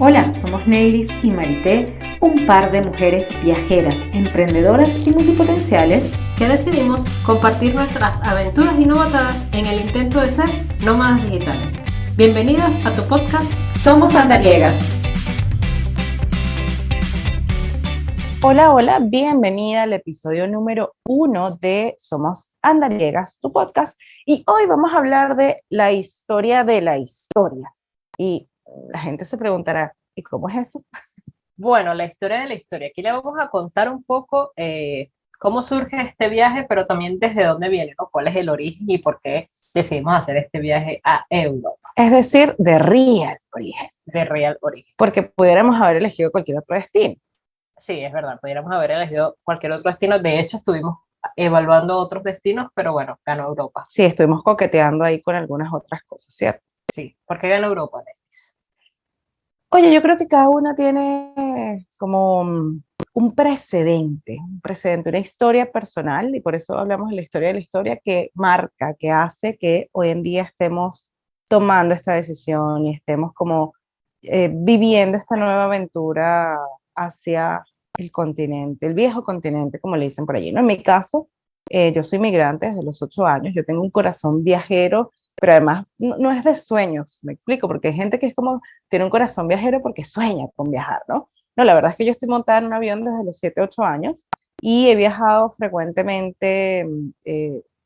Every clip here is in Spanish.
Hola, somos Neiris y Marité, un par de mujeres viajeras, emprendedoras y multipotenciales que decidimos compartir nuestras aventuras innovadoras en el intento de ser nómadas digitales. Bienvenidas a tu podcast Somos Andariegas. Hola, bienvenida al episodio número 1 de Somos Andariegas, tu podcast. Y hoy vamos a hablar de la historia de la historia. Y la gente se preguntará, ¿y cómo es eso? Bueno, la historia de la historia. Aquí le vamos a contar un poco cómo surge este viaje, pero también desde dónde viene, ¿no? ¿Cuál es el origen y por qué decidimos hacer este viaje a Europa? Es decir, de real origen. De real origen. Porque pudiéramos haber elegido cualquier otro destino. Sí, es verdad, pudiéramos haber elegido cualquier otro destino. De hecho, estuvimos evaluando otros destinos, pero bueno, ganó Europa. Sí, estuvimos coqueteando ahí con algunas otras cosas, ¿cierto? Sí, ¿por qué ganó Europa? Oye, yo creo que cada una tiene como un precedente, una historia personal, y por eso hablamos de la historia que marca, que hace que hoy en día estemos tomando esta decisión y estemos como viviendo esta nueva aventura hacia el continente, el viejo continente, como le dicen por allí, ¿no? En mi caso, yo soy migrante desde los 8 años, yo tengo un corazón viajero, pero además no es de sueños, me explico, porque hay gente que es como, tiene un corazón viajero porque sueña con viajar, ¿no? No, la verdad es que yo estoy montada en un avión desde los 7, 8 años y he viajado frecuentemente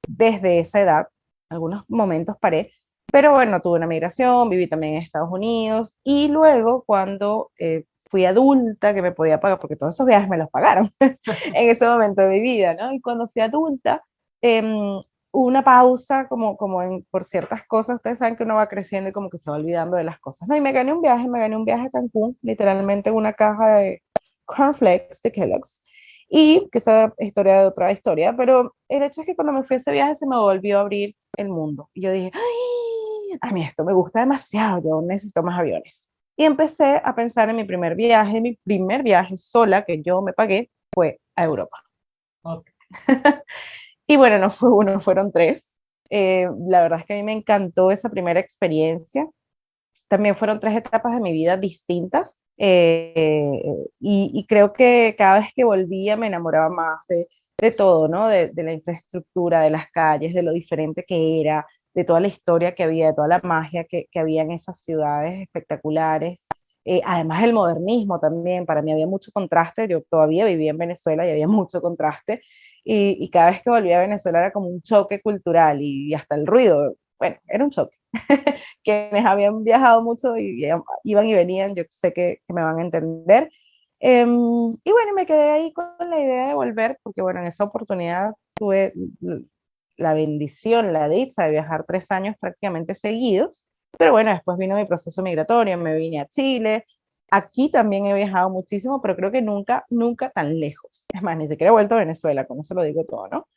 desde esa edad. Algunos momentos paré, pero bueno, tuve una migración, viví también en Estados Unidos y luego cuando fui adulta, que me podía pagar, porque todos esos viajes me los pagaron en ese momento de mi vida, ¿no? Y cuando fui adulta, una pausa por ciertas cosas, ustedes saben que uno va creciendo y como que se va olvidando de las cosas, ¿no? Y me gané un viaje a Cancún, literalmente una caja de cornflakes de Kellogg's, y que esa historia de otra historia, pero el hecho es que cuando me fui a ese viaje se me volvió a abrir el mundo, y yo dije, ¡ay! A mí esto me gusta demasiado, yo necesito más aviones. Y empecé a pensar en mi primer viaje sola que yo me pagué fue a Europa. Okay. Y bueno, no fue uno, fueron tres. La verdad es que a mí me encantó esa primera experiencia. También fueron 3 etapas de mi vida distintas. Y creo que cada vez que volvía me enamoraba más de todo, ¿no? De la infraestructura, de las calles, de lo diferente que era, de toda la historia que había, de toda la magia que había en esas ciudades espectaculares. Además el modernismo también, para mí había mucho contraste, yo todavía vivía en Venezuela y había mucho contraste, y cada vez que volvía a Venezuela era como un choque cultural y hasta el ruido, bueno, era un choque. Quienes habían viajado mucho y iban y venían, yo sé que me van a entender. Y bueno, me quedé ahí con la idea de volver, porque bueno, en esa oportunidad tuve la bendición, la dicha de viajar 3 años prácticamente seguidos, pero bueno, después vino mi proceso migratorio, me vine a Chile. Aquí también he viajado muchísimo, pero creo que nunca tan lejos. Es más, ni siquiera he vuelto a Venezuela, con eso lo digo todo, ¿no?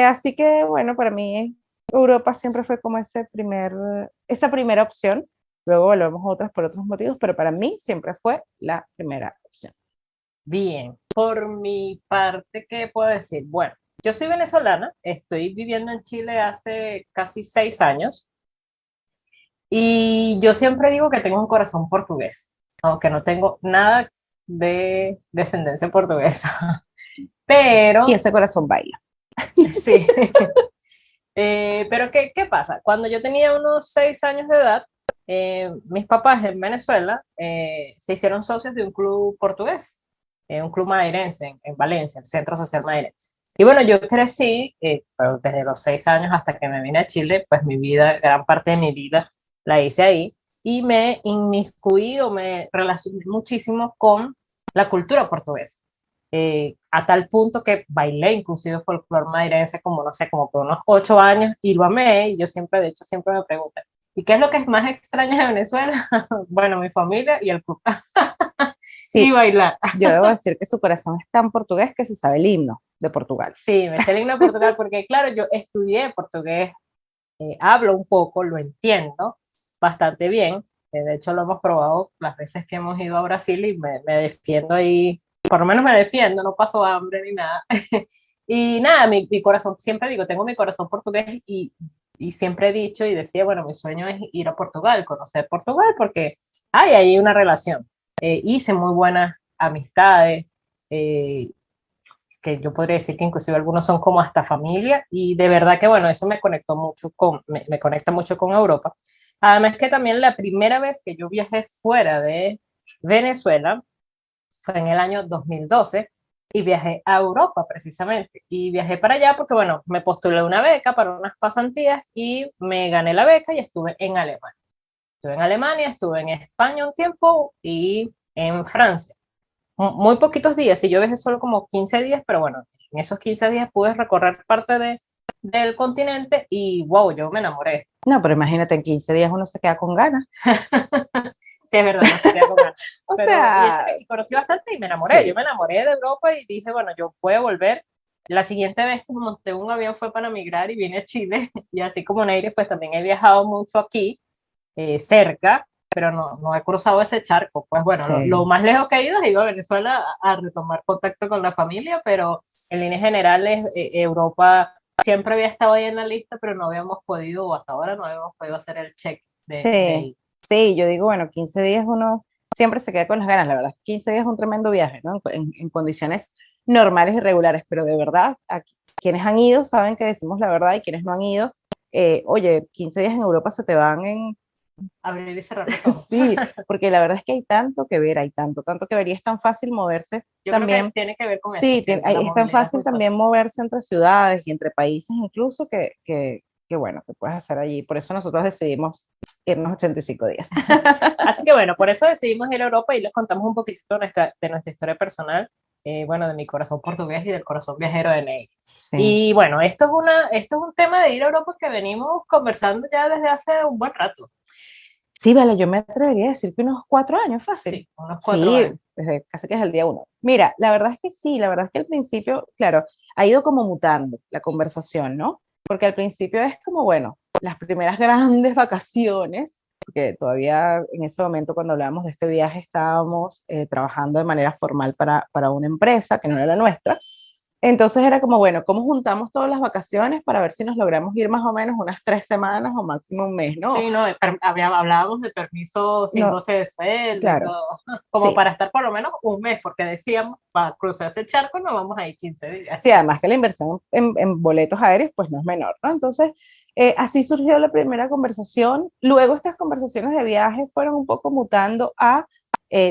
Así que bueno, para mí Europa siempre fue como esa primera opción. Luego volvemos a otras por otros motivos, pero para mí siempre fue la primera opción. Bien, por mi parte, ¿qué puedo decir? Bueno, yo soy venezolana, estoy viviendo en Chile hace casi 6 años y yo siempre digo que tengo un corazón portugués, aunque no tengo nada de descendencia portuguesa. Y Pero, ese corazón baila. sí, pero ¿qué pasa? Cuando yo tenía unos 6 años de edad, mis papás en Venezuela se hicieron socios de un club portugués, un club madeirense en Valencia, el Centro Social Madeirense. Y bueno, yo crecí pues, desde los 6 años hasta que me vine a Chile, pues mi vida, gran parte de mi vida la hice ahí y me inmiscuí o me relacioné muchísimo con la cultura portuguesa. A tal punto que bailé inclusive folclore madeirense como, no sé, como por unos 8 años y lo amé, y yo siempre, de hecho, siempre me preguntan, ¿y qué es lo que es más extraño de Venezuela? Bueno, mi familia y el club. Y Sí, bailar. yo debo decir que su corazón es tan portugués que se sabe el himno de Portugal. Sí, me sé el himno de Portugal porque, claro, yo estudié portugués, hablo un poco, lo entiendo bastante bien. De hecho, lo hemos probado las veces que hemos ido a Brasil y me defiendo ahí, por lo menos me defiendo, no paso hambre ni nada. Y nada, mi corazón, siempre digo, tengo mi corazón portugués y siempre he dicho y decía, bueno, mi sueño es ir a Portugal, conocer Portugal, porque hay ahí una relación. Hice muy buenas amistades, que yo podría decir que inclusive algunos son como hasta familia, y de verdad que bueno, eso me conectó mucho me conecta mucho con Europa. Además que también la primera vez que yo viajé fuera de Venezuela fue en el año 2012 y viajé a Europa precisamente. Y viajé para allá porque, bueno, me postulé una beca para unas pasantías y me gané la beca y estuve en Alemania. Estuve en Alemania, estuve en España un tiempo y en Francia. Muy poquitos días, y yo viajé solo como 15 días, pero bueno, en esos 15 días pude recorrer parte del continente y wow, yo me enamoré. No, pero imagínate, en 15 días uno se queda con ganas. Sí, es verdad, no se queda con ganas. O Pero y eso sea, que y conocí bastante y me enamoré. sí. Yo me enamoré de Europa y dije, bueno, yo puedo volver. La siguiente vez que monté un avión fue para migrar y vine a Chile. Y así como Neire, pues también he viajado mucho aquí, cerca, pero no he cruzado ese charco. Pues bueno, lo Sí. más lejos que he ido es ir a Venezuela a retomar contacto con la familia, pero en líneas generales, Europa siempre había estado ahí en la lista, pero no habíamos podido, o hasta ahora no habíamos podido hacer el check de Sí, ir. sí, yo digo, bueno, 15 días uno siempre se queda con las ganas, la verdad. 15 días es un tremendo viaje, ¿no? En condiciones normales y regulares, pero de verdad, aquí, quienes han ido saben que decimos la verdad y quienes no han ido, oye, 15 días en Europa se te van en... Abrir y cerrar los ojos. Sí, porque la verdad es que hay tanto que ver, hay tanto, tanto que ver y es tan fácil moverse Yo creo que también. tiene que ver con eso, Sí, que la es tan movilidad es fácil muy también fácil. moverse entre ciudades y entre países incluso que bueno, que puedes hacer allí. Por eso nosotros decidimos irnos 85 días. Así que bueno, por eso decidimos ir a Europa y les contamos un poquitito de nuestra historia personal, bueno, de mi corazón portugués y del corazón viajero de Ney. Sí. Y bueno, esto es un tema de ir a Europa que venimos conversando ya desde hace un buen rato. Sí, vale, yo me atrevería a decir que unos 4 años, fácil. Sí, unos 4 años. Sí, desde casi que es el día uno. Mira, la verdad es que sí, la verdad es que al principio, claro, ha ido como mutando la conversación, ¿no? Porque al principio es como, bueno, las primeras grandes vacaciones, porque todavía en ese momento cuando hablábamos de este viaje estábamos trabajando de manera formal para una empresa que no era la nuestra. Entonces era como, bueno, ¿cómo juntamos todas las vacaciones para ver si nos logramos ir más o menos unas 3 semanas o máximo un mes, ¿no? Sí, no, hablábamos de permiso sin No, goce de sueldo y claro, todo, como sí. para estar por lo menos un mes, porque decíamos, para cruzar ese charco no vamos a ir 15 días. Sí, además que la inversión en boletos aéreos pues no es menor, ¿no? Entonces, así surgió la primera conversación. Luego estas conversaciones de viaje fueron un poco mutando a,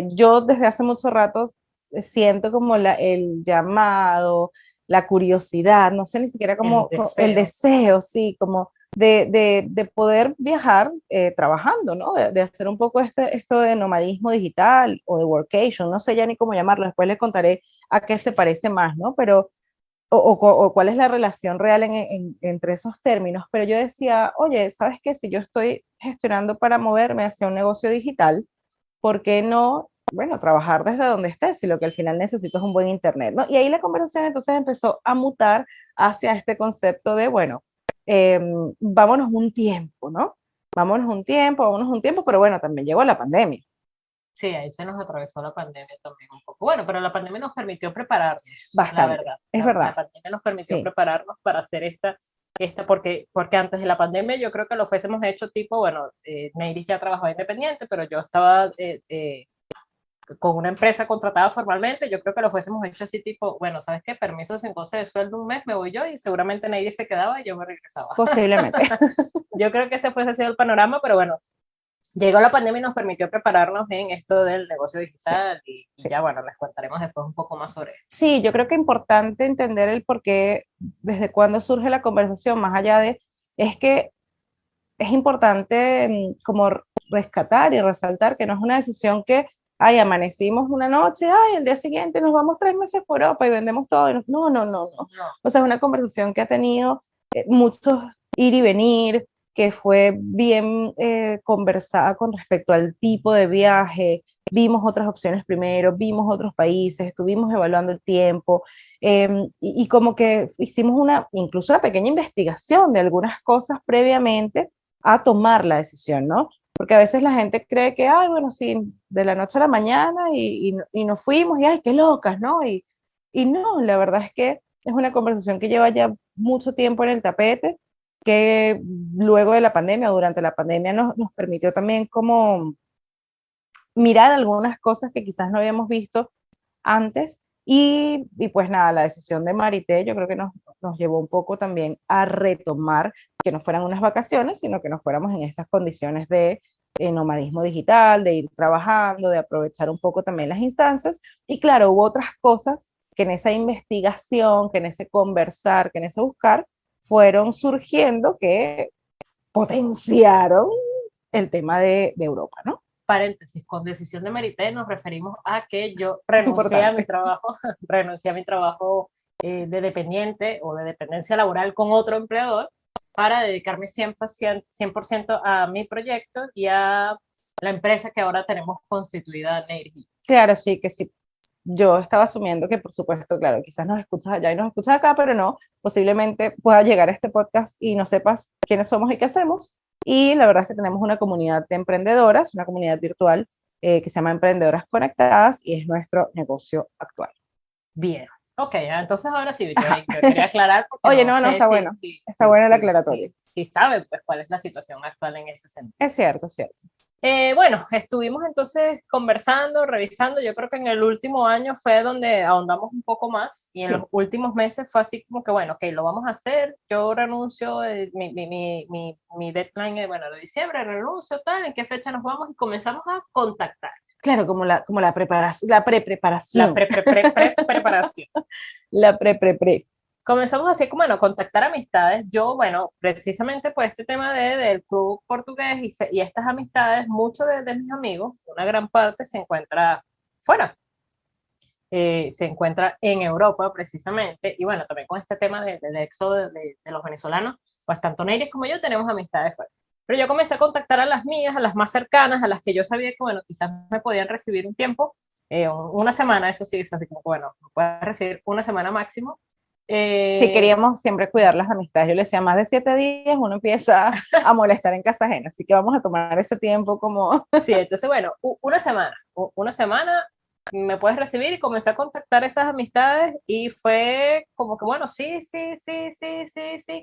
yo desde hace mucho rato siento como el llamado, la curiosidad, no sé ni siquiera El como el deseo. deseo, sí, como de poder viajar trabajando, ¿no? De hacer un poco esto de nomadismo digital o de workation, no sé ya ni cómo llamarlo, después les contaré a qué se parece más, ¿no? Pero o cuál es la relación real entre esos términos, pero yo decía, oye, ¿sabes qué? Si yo estoy gestionando para moverme hacia un negocio digital, ¿por qué no, bueno, trabajar desde donde estés? Si lo que al final necesito es un buen internet, ¿no? Y ahí la conversación entonces empezó a mutar hacia este concepto de, bueno, eh, vámonos un tiempo, ¿no? Vámonos un tiempo, pero bueno, también llegó la pandemia. Sí, ahí se nos atravesó la pandemia también un poco. Bueno, pero la pandemia nos permitió prepararnos, la Bastante, verdad. es La verdad, pandemia nos permitió sí, prepararnos para hacer porque antes de la pandemia yo creo que lo fuésemos hecho tipo, bueno, Neiris ya trabajaba independiente, pero yo estaba con una empresa contratada formalmente, yo creo que lo fuésemos hecho así tipo, bueno, ¿sabes qué? Permiso sin goce de sueldo un mes, me voy yo y seguramente Neiris se quedaba y yo me regresaba. posiblemente. Yo creo que ese fuese sido el panorama, pero bueno, llegó la pandemia y nos permitió prepararnos en esto del negocio Sí, digital y sí. ya bueno, les contaremos después un poco más sobre esto. Sí, yo creo que es importante entender el por qué, desde cuándo surge la conversación, más allá de, es que es importante como rescatar y resaltar que no es una decisión que, ay, amanecimos una noche, ay, el día siguiente nos vamos 3 meses por Europa y vendemos todo. No, no, no, no. No, O sea, es una conversación que ha tenido muchos ir y venir, que fue bien conversada con respecto al tipo de viaje. Vimos otras opciones primero, vimos otros países, estuvimos evaluando el tiempo y como que hicimos incluso una pequeña investigación de algunas cosas previamente a tomar la decisión, ¿no? Porque a veces la gente cree que, ay, bueno, sí, de la noche a la mañana y nos fuimos y, ay, qué locas, ¿no? Y no, la verdad es que es una conversación que lleva ya mucho tiempo en el tapete, que luego de la pandemia o durante la pandemia nos permitió también como mirar algunas cosas que quizás no habíamos visto antes. Y pues nada, la decisión de Marité yo creo que nos llevó un poco también a retomar que no fueran unas vacaciones, sino que nos fuéramos en estas condiciones de nomadismo digital, de ir trabajando, de aprovechar un poco también las instancias. Y claro, hubo otras cosas que en esa investigación, que en ese conversar, que en ese buscar, fueron surgiendo que potenciaron el tema de Europa, ¿no? Paréntesis, con decisión de Marité nos referimos a que yo renuncié a mi Importante. trabajo, renuncié a mi trabajo de dependiente o de dependencia laboral con otro empleador para dedicarme 100% a mi proyecto y a la empresa que ahora tenemos constituida, Neiri. Claro, sí, que sí. Yo estaba asumiendo que, por supuesto, claro, quizás nos escuchas allá y nos escuchas acá, pero no, posiblemente pueda llegar a este podcast y no sepas quiénes somos y qué hacemos. Y la verdad es que tenemos una comunidad de emprendedoras, una comunidad virtual que se llama Emprendedoras Conectadas y es nuestro negocio actual. Bien, ok, entonces ahora sí, yo quería aclarar porque Oye, no no, sé está bueno, está buena la aclaratoria. si saben pues cuál es la situación actual en ese sentido. Es cierto, es cierto. Bueno, estuvimos entonces conversando, revisando. Yo creo que en el último año fue donde ahondamos un poco más y en Sí. los últimos meses fue así como que, bueno, ok, lo vamos a hacer. Yo renuncio, mi deadline es, bueno, de diciembre, renuncio, tal, ¿en qué fecha nos vamos? Y comenzamos a contactar. Claro, como la preparación, la pre-preparación. Preparación. La pre-pre-pre. Comenzamos así como, bueno, contactar amistades. Yo, bueno, precisamente por este tema del club portugués y estas amistades, muchos de mis amigos, una gran parte se encuentra fuera, se encuentra en Europa precisamente, y bueno, también con este tema del éxodo de los venezolanos, pues tanto Neiris como yo tenemos amistades fuera. Pero yo comencé a contactar a las mías, a las más cercanas, a las que yo sabía que, bueno, quizás me podían recibir un tiempo, una semana, eso sí, es así como, bueno, me puedes recibir una semana máximo. Sí, queríamos siempre cuidar las amistades. Yo le decía, más de 7 días uno empieza a molestar en casa ajena, así que vamos a tomar ese tiempo como... Sí, entonces, bueno, una semana me puedes recibir y comencé a contactar esas amistades y fue como que, bueno, sí.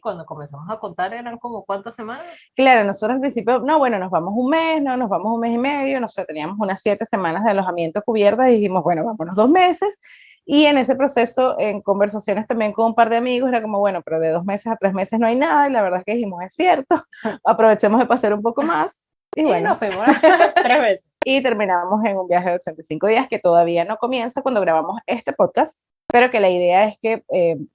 Cuando comenzamos a contar eran como cuántas semanas. Claro, nosotros al principio, no, bueno, nos vamos un mes, no, nos vamos un mes y medio, no sé, teníamos unas 7 semanas de alojamiento cubiertas y dijimos, bueno, vámonos 2 meses. Y en ese proceso, en conversaciones también con un par de amigos, era como, bueno, pero de 2 meses a 3 meses no hay nada. Y la verdad es que dijimos, es cierto, aprovechemos de pasar un poco más. Y Y bueno, nos fuimos 3 veces. y terminamos en un viaje de 85 días que todavía no comienza cuando grabamos este podcast, pero que la idea es que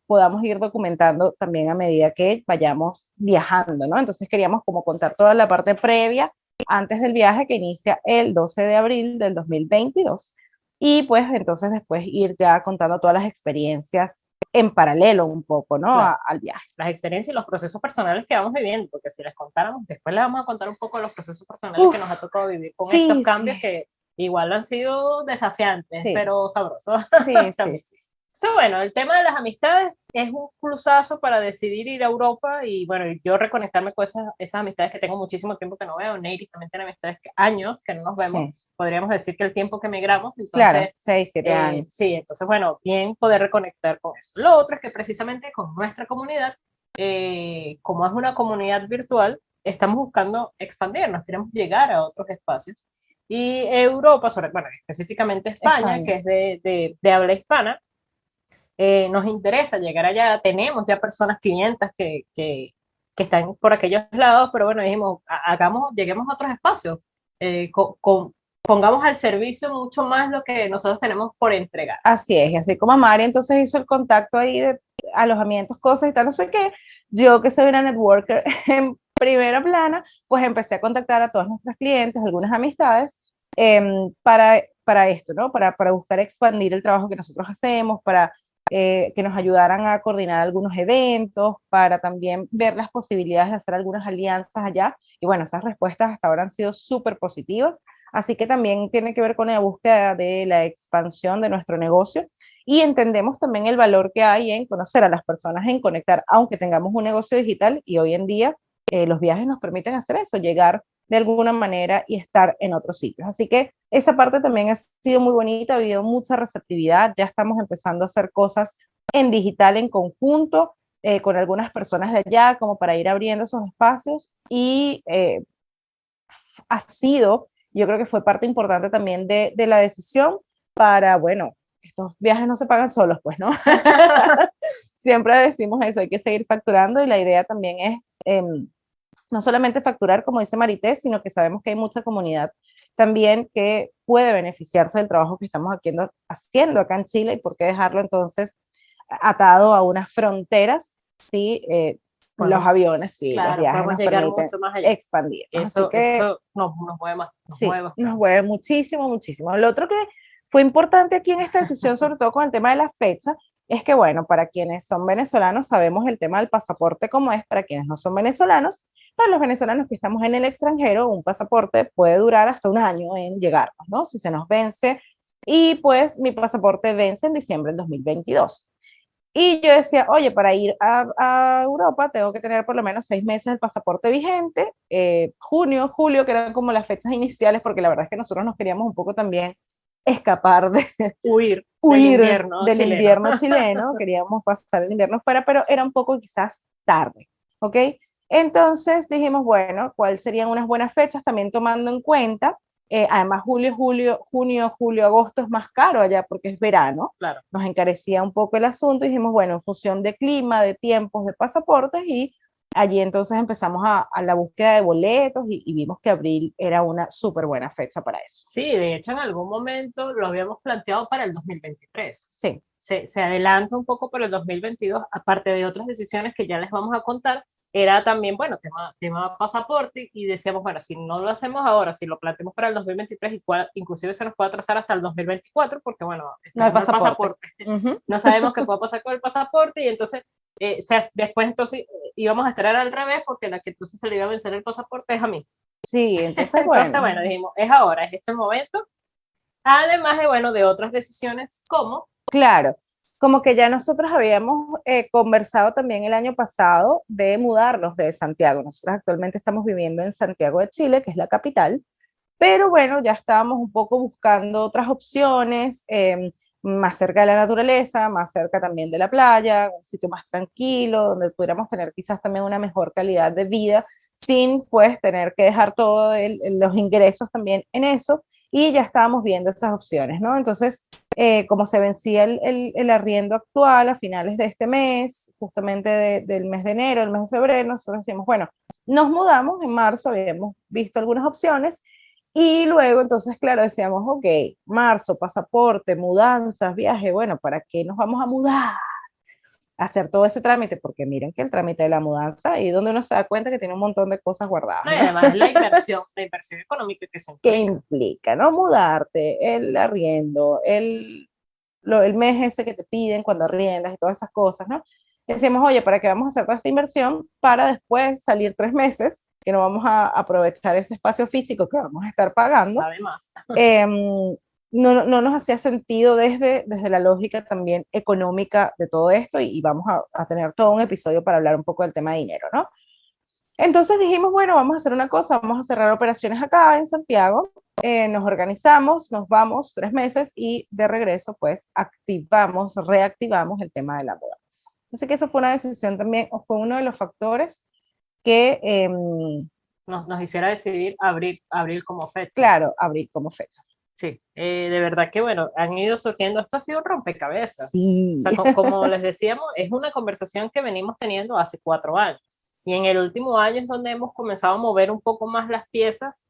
podamos ir documentando también a medida que vayamos viajando, ¿no? Entonces queríamos como contar toda la parte previa antes del viaje que inicia el 12 de abril del 2022 y pues entonces después ir ya contando todas las experiencias en paralelo un poco, ¿no? Claro. Al viaje. Las experiencias y los procesos personales que vamos viviendo, porque si les contáramos, después les vamos a contar un poco de los procesos personales que nos ha tocado vivir con estos cambios que igual han sido desafiantes, sí, pero sabrosos. sí. So, bueno, el tema de las amistades es un plusazo para decidir ir a Europa y bueno, yo reconectarme con esas amistades que tengo muchísimo tiempo que no veo. Neiris también tiene amistades años que no nos vemos. Sí. Podríamos decir que el tiempo que emigramos. Entonces, claro, 6, 7 años. Sí, entonces bueno, bien poder reconectar con eso. Lo otro es que precisamente con nuestra comunidad, como es una comunidad virtual, estamos buscando expandirnos, queremos llegar a otros espacios. Y Europa, bueno, específicamente España, que es de habla hispana, nos interesa llegar allá, tenemos ya personas, clientas que están por aquellos lados, pero bueno, dijimos, lleguemos a otros espacios, pongamos al servicio mucho más lo que nosotros tenemos por entregar. Así es, y así como Mari entonces hizo el contacto ahí de alojamientos, cosas y tal, no sé qué, yo que soy una networker en primera plana, pues empecé a contactar a todos nuestros clientes, algunas amistades, para esto, ¿no? Para buscar expandir el trabajo que nosotros hacemos, para que nos ayudaran a coordinar algunos eventos, para también ver las posibilidades de hacer algunas alianzas allá. Y bueno, esas respuestas hasta ahora han sido súper positivas. Así que también tiene que ver con la búsqueda de la expansión de nuestro negocio y entendemos también el valor que hay en conocer a las personas, en conectar, aunque tengamos un negocio digital y hoy en día los viajes nos permiten hacer eso, llegar de alguna manera y estar en otros sitios. Así que esa parte también ha sido muy bonita, ha habido mucha receptividad, ya estamos empezando a hacer cosas en digital en conjunto con algunas personas de allá como para ir abriendo esos espacios y ha sido Yo creo que fue parte importante también de la decisión para, bueno, estos viajes no se pagan solos, pues, ¿no? Siempre decimos eso, hay que seguir facturando y la idea también es no solamente facturar, como dice Marité, sino que sabemos que hay mucha comunidad también que puede beneficiarse del trabajo que estamos haciendo acá en Chile y por qué dejarlo entonces atado a unas fronteras, ¿sí? Los aviones, sí, claro, los viajes nos llegar permiten mucho más allá. expandir. Eso, así que, eso nos mueve más. Sí, nos mueve muchísimo, muchísimo. Lo otro que fue importante aquí en esta decisión, sobre todo con el tema de la fecha, es que, bueno, para quienes son venezolanos sabemos el tema del pasaporte como es, para quienes no son venezolanos, para los venezolanos que estamos en el extranjero, un pasaporte puede durar hasta un año en llegarnos, ¿no? Si se nos vence, y pues mi pasaporte vence en diciembre del 2022. Y yo decía, oye, para ir a Europa tengo que tener por lo menos 6 meses el pasaporte vigente, junio, julio, que eran como las fechas iniciales, porque la verdad es que nosotros nos queríamos un poco también escapar de huir del invierno chileno, queríamos pasar el invierno fuera, pero era un poco quizás tarde, ¿ok? Entonces dijimos, bueno, ¿cuáles serían unas buenas fechas? También tomando en cuenta además, junio, julio, agosto es más caro allá porque es verano. Claro. Nos encarecía un poco el asunto y dijimos, bueno, en función de clima, de tiempos, de pasaportes, y allí entonces empezamos a la búsqueda de boletos y vimos que abril era una súper buena fecha para eso. Sí, de hecho en algún momento lo habíamos planteado para el 2023. Sí. Se adelanta un poco para el 2022, aparte de otras decisiones que ya les vamos a contar. Era también, bueno, tema pasaporte, y decíamos, bueno, si no lo hacemos ahora, si lo planteamos para el 2023, inclusive se nos puede atrasar hasta el 2024, porque bueno, no hay pasaporte. No sabemos qué puede pasar con el pasaporte, y entonces, después entonces íbamos a estar al revés, porque la que entonces se le iba a vencer el pasaporte es a mí. Sí, entonces bueno, dijimos, es ahora, es este el momento, además de, bueno, de otras decisiones, como... Claro, como que ya nosotros habíamos conversado también el año pasado de mudarnos de Santiago. Nosotros actualmente estamos viviendo en Santiago de Chile, que es la capital, pero bueno, ya estábamos un poco buscando otras opciones, más cerca de la naturaleza, más cerca también de la playa, un sitio más tranquilo, donde pudiéramos tener quizás también una mejor calidad de vida, sin pues tener que dejar todos los ingresos también en eso, y ya estábamos viendo esas opciones, ¿no? Entonces, como se vencía el arriendo actual a finales de este mes, justamente del mes de enero, el mes de febrero, nosotros decimos, bueno, nos mudamos en marzo, habíamos visto algunas opciones, y luego entonces, claro, decíamos, ok, marzo, pasaporte, mudanzas, viaje, bueno, ¿para qué nos vamos a mudar? Hacer todo ese trámite, porque miren que el trámite de la mudanza, ahí donde uno se da cuenta que tiene un montón de cosas guardadas. No, y además la inversión económica que se implica. ¿Qué implica, no? Mudarte, el arriendo, el mes ese que te piden cuando arriendas y todas esas cosas, ¿no? Decimos, oye, ¿para qué vamos a hacer toda esta inversión para después salir 3 meses, que no vamos a aprovechar ese espacio físico que vamos a estar pagando? Además. No nos hacía sentido desde la lógica también económica de todo esto, y vamos a tener todo un episodio para hablar un poco del tema de dinero, ¿no? Entonces dijimos, bueno, vamos a hacer una cosa, vamos a cerrar operaciones acá en Santiago, nos organizamos, nos vamos 3 meses y de regreso pues reactivamos el tema de la mudanza. Así que eso fue una decisión también, o fue uno de los factores que nos hiciera decidir abril como fecha. Claro, abril como fecha. Sí, de verdad que bueno, han ido surgiendo, esto ha sido un rompecabezas. Sí. O sea, como les decíamos, es una conversación que venimos teniendo hace 4 años. Y en el último año es donde hemos comenzado a mover un poco más las piezas,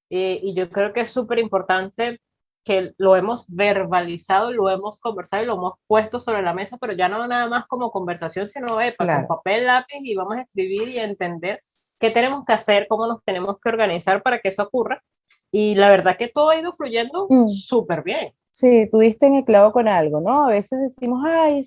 y yo creo que es súper importante que lo hemos verbalizado, lo hemos conversado y lo hemos puesto sobre la mesa, pero ya no nada más como conversación, sino Claro. con papel, lápiz, y vamos a escribir y a entender qué tenemos que hacer, cómo nos tenemos que organizar para que eso ocurra. Y la verdad que todo ha ido fluyendo súper bien. Sí, tú diste en el clavo con algo, ¿no? A veces decimos, ay,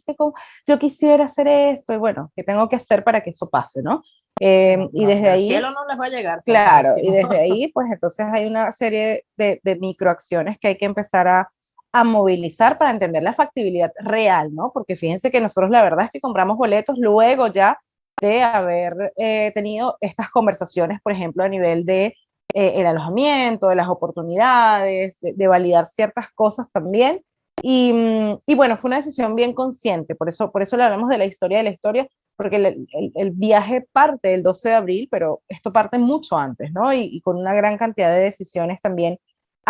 yo quisiera hacer esto, y bueno, ¿qué tengo que hacer para que eso pase, no? Y desde ahí... El cielo no les va a llegar. Claro, y desde ahí, pues entonces hay una serie de microacciones que hay que empezar a movilizar para entender la factibilidad real, ¿no? Porque fíjense que nosotros la verdad es que compramos boletos luego ya de haber tenido estas conversaciones, por ejemplo, a nivel de el alojamiento, de las oportunidades, de validar ciertas cosas también. Y bueno, fue una decisión bien consciente, por eso le hablamos de la historia, porque el viaje parte el 12 de abril, pero esto parte mucho antes, ¿no? Y con una gran cantidad de decisiones también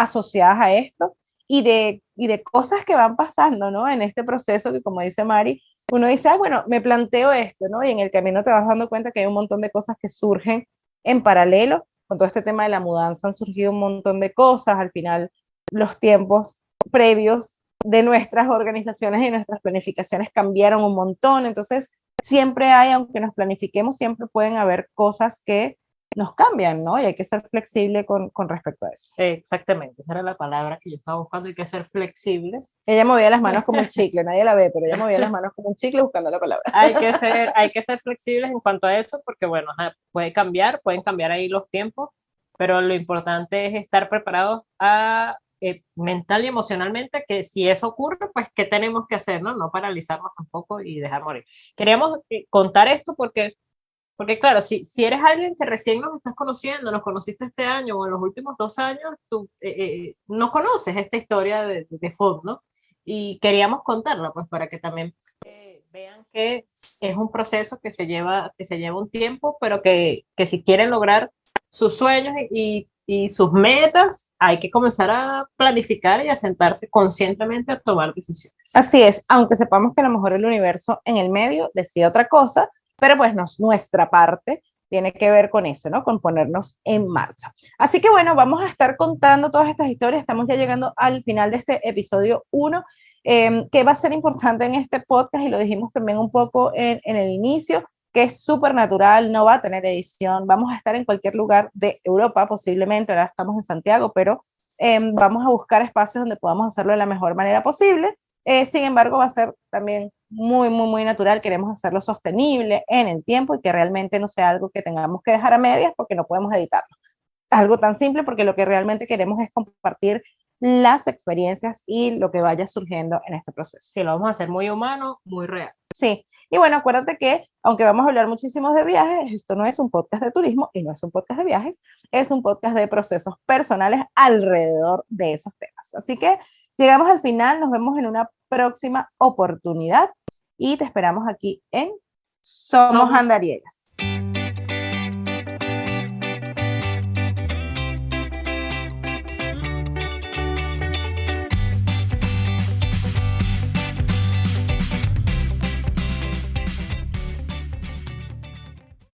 asociadas a esto y de cosas que van pasando, ¿no? En este proceso que, como dice Mari, uno dice, ah, bueno, me planteo esto, ¿no? Y en el camino te vas dando cuenta que hay un montón de cosas que surgen en paralelo. Con todo este tema de la mudanza han surgido un montón de cosas. Al final, los tiempos previos de nuestras organizaciones y nuestras planificaciones cambiaron un montón. Entonces, siempre hay, aunque nos planifiquemos, siempre pueden haber cosas que nos cambian, ¿no? Y hay que ser flexible con respecto a eso. Exactamente, esa era la palabra que yo estaba buscando, hay que ser flexibles. Ella movía las manos como un chicle, nadie la ve, pero ella movía las manos como un chicle buscando la palabra. Hay que ser flexibles en cuanto a eso, porque bueno, pueden cambiar ahí los tiempos, pero lo importante es estar preparados mental y emocionalmente, que si eso ocurre, pues qué tenemos que hacer, ¿no? No paralizarnos tampoco y dejar morir. Queríamos contar esto porque claro, si eres alguien que recién nos estás conociendo, nos conociste este año o en los últimos 2 años, tú no conoces esta historia de Food, ¿no? Y queríamos contarla, pues para que también vean que es un proceso que se lleva un tiempo, pero que si quieren lograr sus sueños y sus metas, hay que comenzar a planificar y a sentarse conscientemente a tomar decisiones. Así es, aunque sepamos que a lo mejor el universo en el medio decide otra cosa, pero pues nuestra parte tiene que ver con eso, ¿no? Con ponernos en marcha. Así que bueno, vamos a estar contando todas estas historias. Estamos ya llegando al final de este episodio 1, que va a ser importante en este podcast, y lo dijimos también un poco en el inicio, que es súper natural, no va a tener edición. Vamos a estar en cualquier lugar de Europa, posiblemente. Ahora estamos en Santiago, pero vamos a buscar espacios donde podamos hacerlo de la mejor manera posible. Sin embargo, va a ser también muy, muy, muy natural. Queremos hacerlo sostenible en el tiempo y que realmente no sea algo que tengamos que dejar a medias porque no podemos editarlo. Algo tan simple, porque lo que realmente queremos es compartir las experiencias y lo que vaya surgiendo en este proceso. Sí, lo vamos a hacer muy humano, muy real. Sí, y bueno, acuérdate que aunque vamos a hablar muchísimo de viajes, esto no es un podcast de turismo y no es un podcast de viajes, es un podcast de procesos personales alrededor de esos temas. Así que llegamos al final, nos vemos en una próxima oportunidad y te esperamos aquí en Somos Andariegas.